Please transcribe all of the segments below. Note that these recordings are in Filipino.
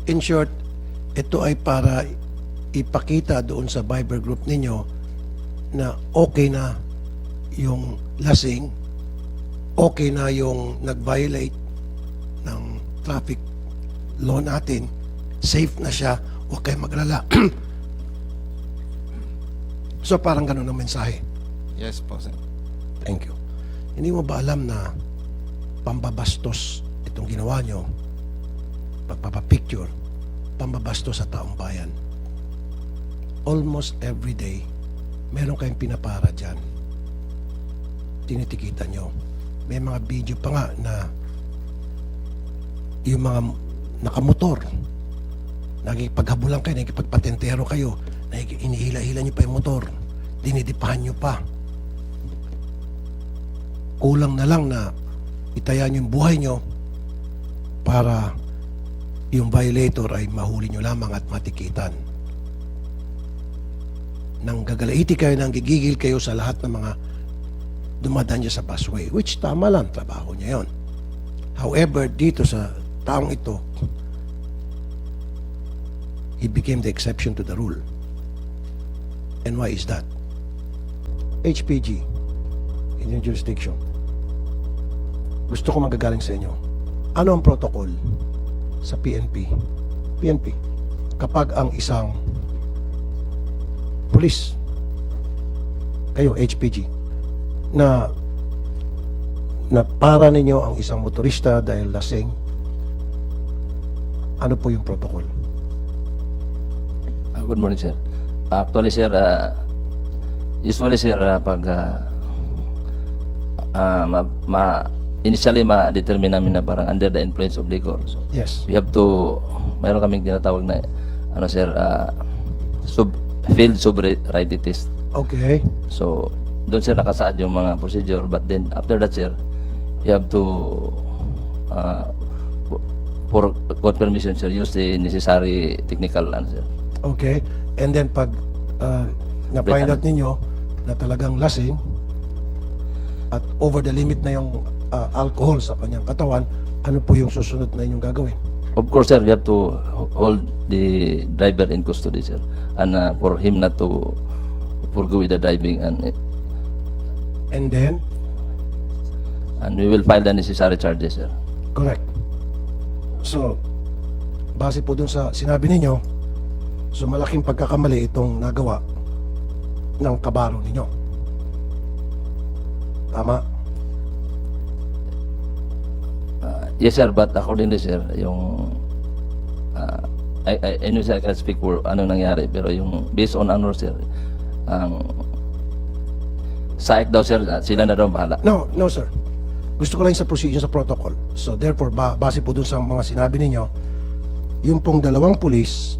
in short, ito ay para ipakita doon sa Viber group ninyo na okay na yung lasing, okay na yung nag-violate ng traffic law natin, safe na siya, huwag kayo maglala. So parang ganun ang mensahe. Yes po, sir. Thank you. Hindi mo ba alam na pambabastos itong ginawa nyo, pagpapapicture, pambabastos sa taong bayan? Almost every day, meron kayong pinapara dyan. Tinitikitan nyo. May mga video pa nga na yung mga nakamotor, nakikipaghabulan kayo, nakikipagpatentero kayo, inihila-hila nyo pa yung motor, dinidipahan nyo pa. Kulang na lang na itaya nyo yung buhay nyo para yung violator ay mahuli nyo lamang at matikitan. Nang gagalaiti kayo, nang gigigil kayo sa lahat ng mga dumadaan niya sa busway, which tama lang, trabaho niya yon. However, dito sa taong ito, he became the exception to the rule. And why is that? HPG, in your jurisdiction, gusto ko magagaling sa inyo. Ano ang protocol sa PNP? PNP, kapag ang isang police, kayo, HPG, na para ninyo ang isang motorista dahil lasing, ano po yung protocol? Good morning, sir. Actually, sir, usually, sir, pag initially ma-determine namin na parang under the influence of liquor. So, Yes. we have to, mayroon kaming tinatawag na, sir, field sobriety test. Okay. So, doon sir nakasaad yung mga procedure, but then after that, sir, you have to for confirmation, sir, use the necessary technical answer. Okay. And then pag na-find out ninyo na talagang lasing at over the limit na yung alcohol sa kanyang katawan, ano po yung susunod na inyong gagawin? Of course, sir, we have to hold the driver in custody, sir, and for him not to forgo with the driving, And then, and we will file the necessary charges, sir. correct. So, base po dun sa sinabi ninyo, so malaking pagkakamali itong nagawa ng kabaro ninyo. Tama? Yes, sir, but accordingly, sir, yung I know, sir, I can speak for ano nangyari, pero yung based on ano, sir, ang SAIC daw, sir, sila na daw bahala. No, no sir. Gusto ko lang sa procedure sa protocol. So therefore, base po dun sa mga sinabi ninyo, yung pong dalawang pulis,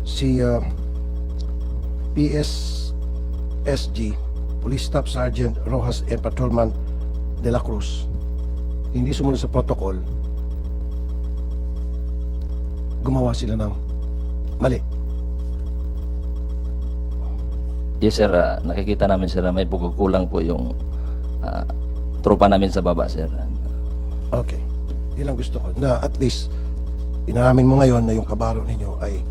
si PSSG, Police Staff Sergeant Rojas and Patrolman De La Cruz, hindi sumunod sa protocol, gumawa sila ng mali. Yes, sir, nakikita namin, sir, na may pagkukulang po yung tropa namin sa baba, sir. Okay. Yun ang gusto ko. Na at least, inaamin mo ngayon na yung kabaro ninyo ay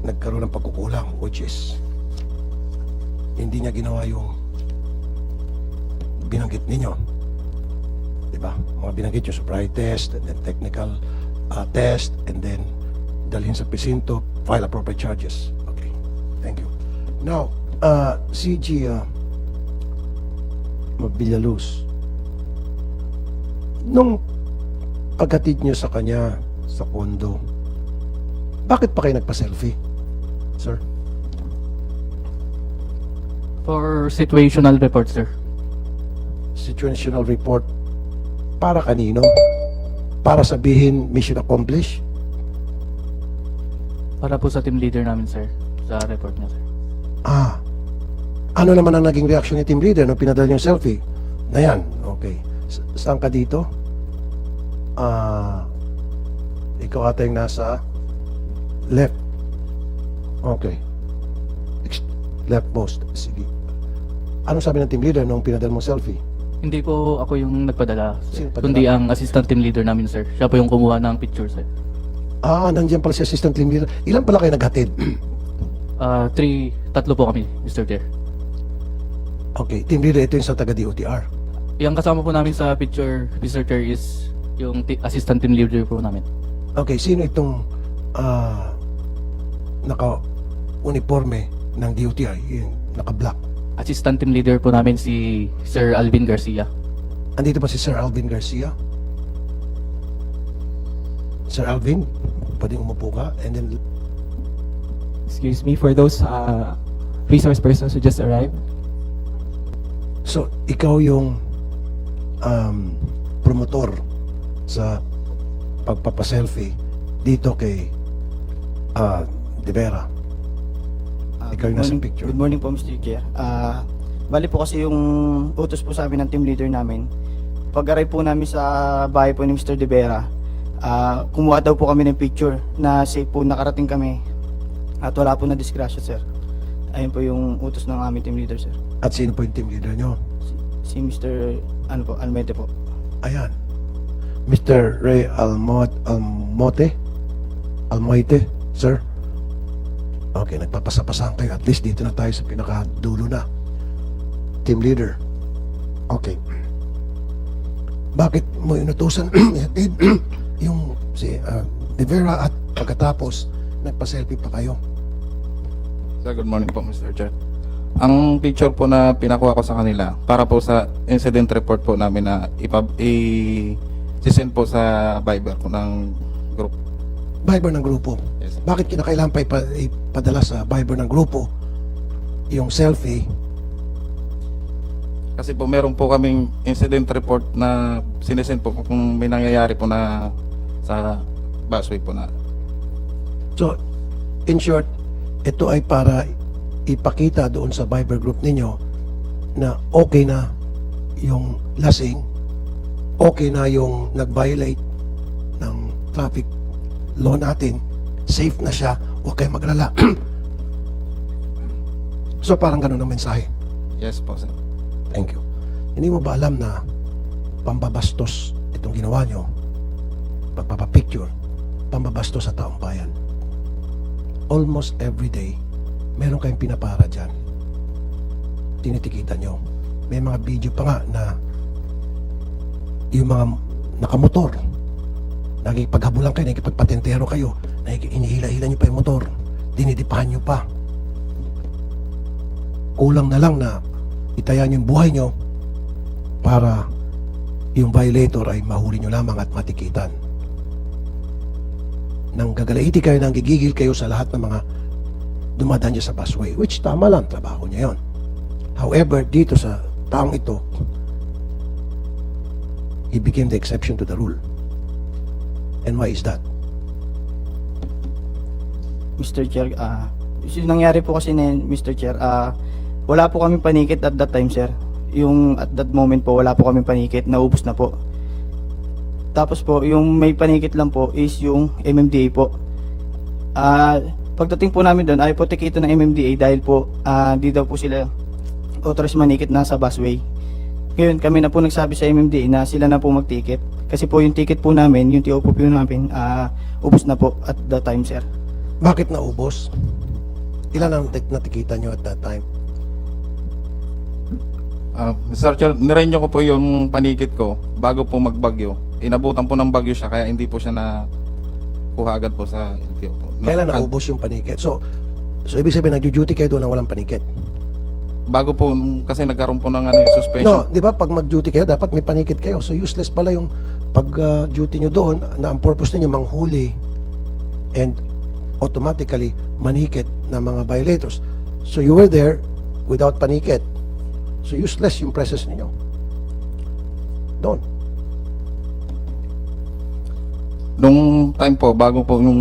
nagkaroon ng pagkukulang, which is hindi niya ginawa yung binanggit ninyo. Diba? Mga binanggit yung sobriety test, and then technical test, and then dalhin sa presinto, file appropriate charges. Okay. Thank you. Now, CG Mabillaluz, nung paghatid nyo sa kanya sa kondo, bakit pa kayo nagpa-selfie, sir? For situational report, sir. Situational report para kanino? Para sabihin mission accomplished? Para po sa team leader namin, sir. Sa report niya, sir. Ano naman ang naging reaction ni team leader nung pinadala yung selfie? Na yan, okay. Saan ka dito? Ikaw ata yung nasa left. Okay. Leftmost. Sige. Anong sabi ng team leader nung pinadala mo selfie? Hindi po ako yung nagpadala, Sino sir. padala? Kundi ang assistant team leader namin, sir. Siya po yung kumuha ng picture, sir. Nandiyan pala si assistant team leader. Ilan pala kayo naghatid? Tatlo po kami, Mr. Chair. Okay, team leader, ito yung sa taga-DOTR. Yung kasama po namin sa picture, Mr. Chair, is yung assistant team leader po namin. Okay, sino itong naka-uniforme ng DOTR, yung naka-black? Assistant team leader po namin si Sir Alvin Garcia. Andito pa si Sir Alvin Garcia. Sir Alvin, pwedeng umupo ka. And then, Excuse me, for those resource persons who just arrived. so, ikaw yung promotor sa pagpapaselfie dito kay De Vera. Ikaw yung nasa picture. Good morning po, Mr. Chair. Bali po kasi yung utos po sa amin ng team leader namin. Pag-arrive po namin sa bahay po ni Mr. De Vera, kumuha daw po kami ng picture na safe po nakarating kami at wala po na disgrasya, sir. Ayun po yung utos ng aming team leader, sir. At sino po yung team leader nyo? Si Mr. Almete po. Ayan. Mr. Ray Almoite, sir. Okay, nagpapasapasahan kayo. At least dito na tayo sa pinakadulo na. Team leader. Okay. Bakit mo inutusan yung si De Vera at pagkatapos nagpa-selfie pa kayo? Sir, good morning po, Mr. Chair. Ang picture po na pinakuha ko sa kanila para po sa incident report po namin na i-send po sa Viber po ng group. Viber ng grupo. Yes. Bakit kinakailangan pa ipadala sa Viber ng grupo yung selfie? Kasi po meron po kaming incident report na sinesend po kung may nangyayari po na sa busway po na. So, in short, ito ay para ipakita doon sa Viber group ninyo na okay na yung lasing, okay na yung nag-violate ng traffic law natin, safe na siya, huwag kayo maglala. So, parang ganun ang mensahe. Yes po, sir. Thank you. Hindi mo ba alam na pambabastos itong ginawa nyo? Pagpapapicture, pambabastos sa taong bayan. Almost every day, meron kayong pinapara dyan. Tinitikita nyo. May mga video pa nga na yung mga nakamotor, nakikipaghabulan kayo, nakikipagpatentero kayo, inihila-hila nyo pa yung motor, dinidipahan nyo pa. Kulang na lang na itaya nyo yung buhay nyo para yung violator ay mahuli nyo lamang at matikitan. Nang gagalaiti kayo, nang gigigil kayo sa lahat ng mga dumadaan niya sa busway, which tama lang, trabaho niya yon. However, dito sa taong ito, he became the exception to the rule. And why is that? Mr. Chair, yung nangyari po kasi na Mr. Chair, wala po kami panikit at that time, sir. Yung at that moment po, wala po kami panikit, naubos na po. Tapos po, yung may panikit lang po is yung MMDA po. Pagdating po namin doon, ay po tikito ng MMDA dahil po di daw po sila authorized manikit na sa busway. Ngayon, kami na po nagsabi sa MMDA na sila na po magticket. Kasi po yung ticket po namin, yung TOP po namin, ubos na po at that time, sir. Bakit naubos? Ilan ang natikita nyo at that time? Mr. Chair, nirenyo ko po yung panikit ko bago po magbagyo. Inabutan po ng bagyo siya kaya hindi po siya na kuha agad po sa LTO po. Kailan naubos yung panikit? So ibig sabihin, nag-duty kayo doon na walang panikit? Bago po, kasi nagkaroon po ng No, suspension. di ba pag mag-duty kayo, dapat may panikit kayo. So useless pala yung pag-duty nyo doon na ang purpose ninyo manghuli and automatically manikit ng mga violators. So you were there without panikit. So useless yung presence ninyo doon. Nung time po, bago po yung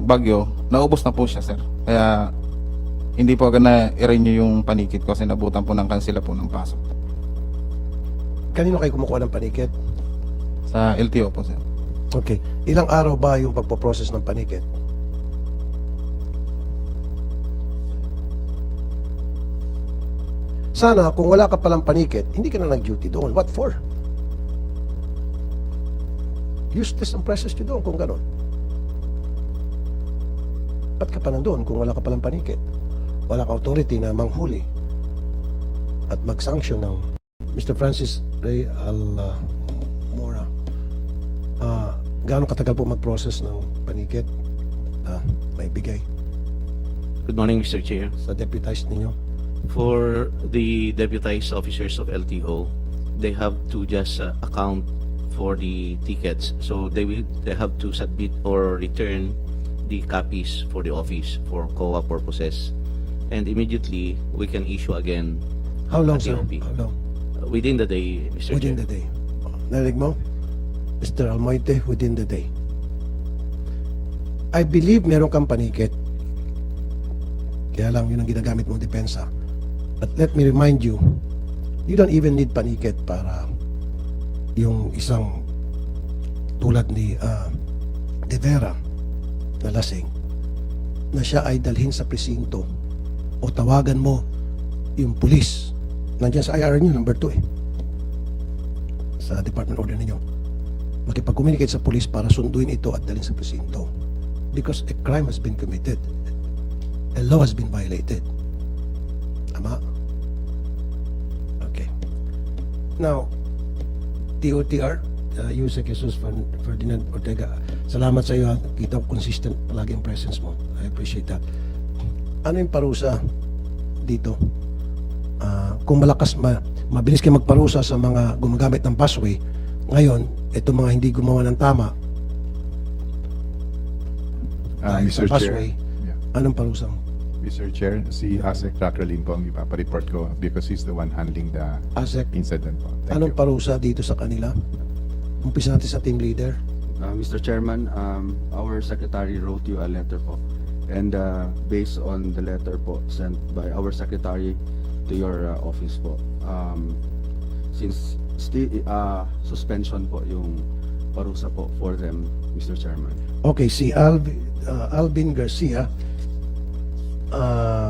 bagyo, naubos na po siya, sir. Kaya hindi po agad na i-renew yung panikit ko kasi nabutan po ng kansila po ng pasok. Kanino kayo kumukuha ng panikit? Sa LTO po, sir. Okay. Ilang araw ba yung pagpo-process ng panikit? Sana, kung wala ka palang panikit, hindi ka na nag-duty doon. What for? Useless ang presence nyo doon kung gano'n. Ba't ka pa nandun kung wala ka palang panikit? Wala ka authority na manghuli at mag-sanction ng Mr. Francis Ray Almora. Gaano katagal po mag-process ng panikit na may bigay Good morning, Mr. Chair. sa deputized ninyo? For the deputized officers of LTO, they have to just account for the tickets. So they have to submit or return the copies for the office for COA purposes. And immediately, we can issue again How long, a sir? DOP. How long? Within the day, Mr. Within Chair. the day. Narinig mo? Mr. Almoite, within the day. I believe meron kang panikit. Kaya lang yun ang ginagamit mong depensa. But let me remind you, you don't even need panikit para yung isang tulad ni De Vera na lasing na siya ay dalhin sa presinto o tawagan mo yung pulis. Nandiyan sa IR nyo, number 2 sa department order ninyo. Makipag-communicate sa pulis para sunduin ito at dalhin sa presinto. Because a crime has been committed. A law has been violated. Tama? Okay. Now, TOTR, Yusek Jesus Ferdinand Ortega, salamat sa iyo. Kita ko consistent palagi ang presence mo. I appreciate that. Ano yung parusa dito? Kung mabilis kayo magparusa sa mga gumagamit ng busway, ngayon, ito mga hindi gumawa ng tama, dahil sa Mr. busway, Chair, anong parusa mo? Mr. Chair, si Asek Racrolin po ang ipapareport ko because he's the one handling the Asek, incident po. Thank anong you. parusa dito sa kanila? Umpisa natin sa team leader. Mr. Chairman, our secretary wrote you a letter po. And based on the letter po sent by our secretary to your office po, since suspension po yung parusa po for them, Mr. Chairman. Okay, si Alvin Garcia,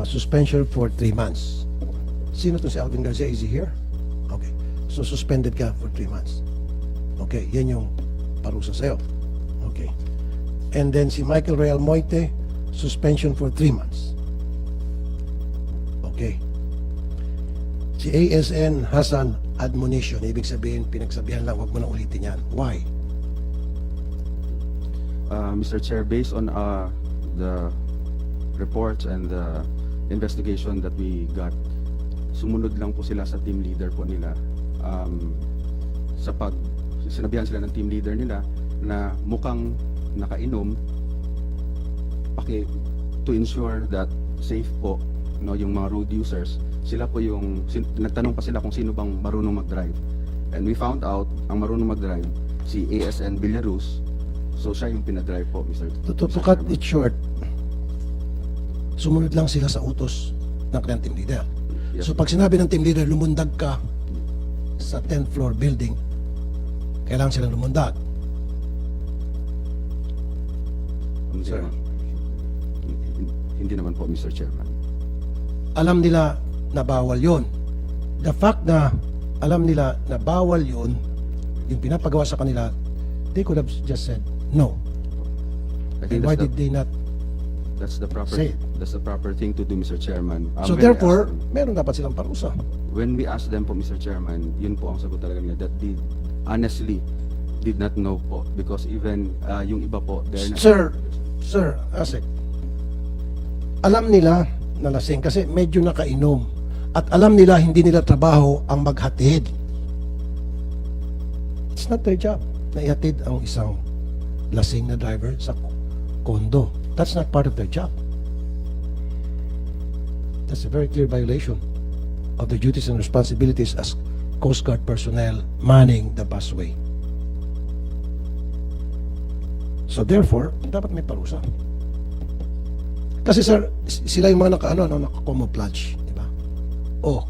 suspension for 3 months. Sino to si Alvin Garcia? Is he here? Okay. So suspended ka for 3 months. Okay, yan yung parusa sa'yo. Okay. And then si Michael Real Moite, suspension for 3 months. Okay. Si ASN Hassan, admonition. Ibig sabihin, pinagsabihan lang, huwag mo na ulitin yan. Why? Mr. Chair, based on the reports and the investigation that we got, sumunod lang po sila sa team leader po nila. Sinabihan sila ng team leader nila na mukhang nakainom to ensure that safe po yung mga road users. Sila po yung nagtanong pa sila kung sino bang marunong mag-drive. And we found out ang marunong mag-drive si ASN Villaruz. So siya yung pinadrive po, Mr. To cut it short, sumunod lang sila sa utos ng kanyang team leader. Yes, So pag sinabi ng team leader, lumundag ka sa 10th floor building, kailangan silang lumundag. Hindi Sir. naman. Hindi naman po, Mr. Chairman. Alam nila na bawal yon. The fact na alam nila na bawal yon, yung pinapagawa sa kanila, they could have just said no. I And think why did they not? that's the proper Say it. that's the proper thing to do, Mr. Chairman. So When we therefore, asked them- meron dapat silang parusa. when we asked them po, Mr. Chairman, yun po ang sagot talaga nila that they honestly did not know po because even yung iba po they're not. Sir, Asek, alam nila na lasing kasi medyo nakainom at alam nila hindi nila trabaho ang maghatid. It's not their job na ihatid ang isang lasing na driver sa kondo. That's not part of their job. That's a very clear violation of the duties and responsibilities as Coast Guard personnel manning the busway. So therefore, dapat may parusa. Kasi sir, sila yung mga naka-camouflage, di ba? Oh,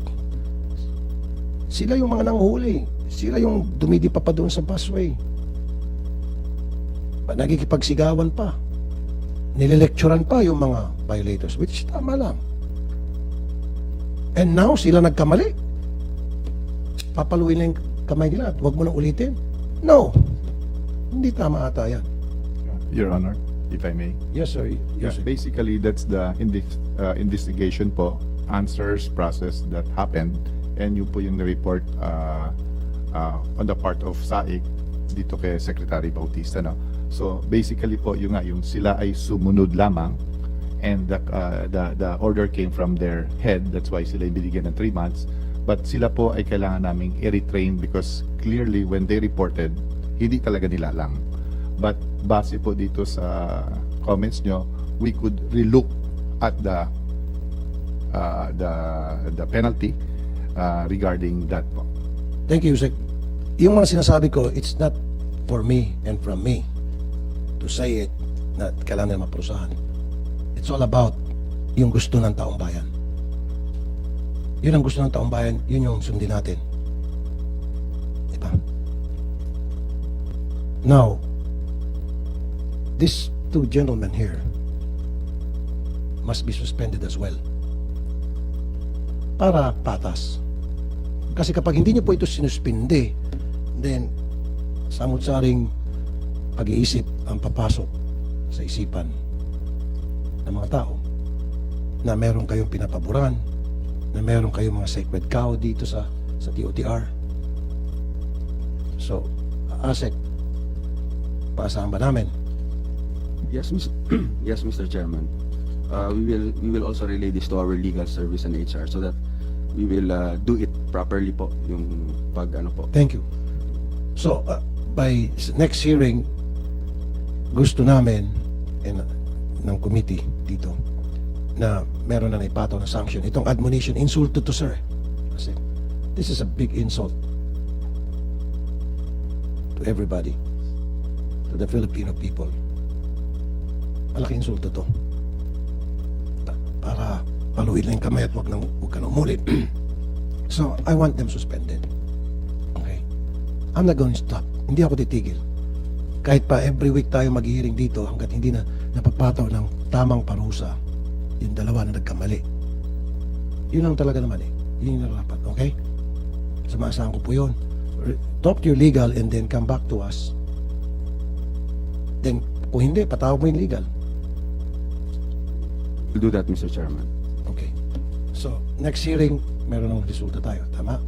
sila yung mga nanghuli. Sila yung dumidipa pa doon sa busway. Nagkikipagsigawan pa. Nililecturan pa yung mga violators, which tama lang. And now, sila nagkamali. Papaluin lang yung kamay nila at huwag mo nang ulitin. No. Hindi tama ata yan. Your Honor, if I may. Yes, sir. Yeah, Yes, sir. basically, that's the investigation po, answers process that happened, and yun po yung report on the part of SAIC dito kay Secretary Bautista, no? So basically po yung sila ay sumunod lamang, and the order came from their head. That's why sila binigyan ng 3 months. But sila po ay kailangan naming i-retrain because clearly when they reported, hindi talaga nila alam. But base po dito sa comments nyo, we could relook at the penalty regarding that po. Thank you, Sec. Yung mga sinasabi ko, it's not for me and from me to say it na kailangan na maparusahan. It's all about yung gusto ng taong bayan. Yun ang gusto ng taong bayan, yun yung sundin natin. Diba? Now, these 2 gentlemen here must be suspended as well. Para patas. Kasi kapag hindi niyo po ito sinuspinde, then samut-saring pag-iisip ang papasok sa isipan ng mga tao na meron kayong pinapaboran, na meron kayong mga sacred cow dito sa TOTR. So, ASEC, paasahan ba namin? Yes, yes, Mr. Chairman. We will also relay this to our legal service and HR so that we will do it properly po, yung pag ano po. Thank you. So, by next hearing, gusto namin ng committee dito na meron na naipataw na sanction. Itong admonition, insulto to, sir. Kasi this is a big insult to everybody, to the Filipino people. Malaking insulto to. Para paluin lang yung kamay at huwag ka nang umulit. So, I want them suspended. Okay? I'm not going to stop. Hindi ako titigil. Kahit pa every week tayo mag-hearing dito hanggat hindi na napapataw ng tamang parusa yung dalawa na nagkamali. Yun lang talaga naman eh. Yun yung narapat. Okay? Sumasahan ko po yun. Talk to your legal and then come back to us. Then, kung hindi, patawag mo yung legal. We'll do that, Mr. Chairman. Okay. So, next hearing, meron ng resulta tayo. Tama?